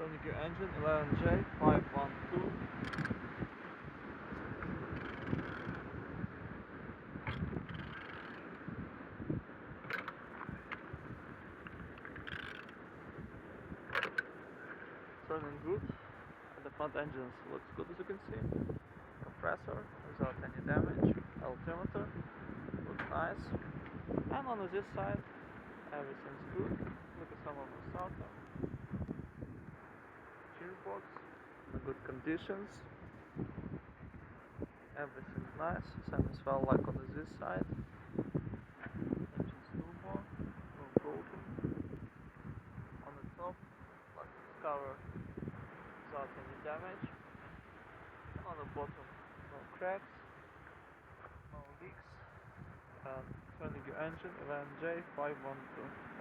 Turning your engine 11J512. Turning good. And the front engine looks good, as you can see. Compressor without any damage. Altimeter looks nice. And on this side, everything's good. Look at some of the starter. Gearbox in good conditions. Everything's nice. Same as well like on this side. Engine's turbo, no broken. On the top, plastic cover without any damage. And on the bottom, no cracks, no leaks. And turning your engine 11J512.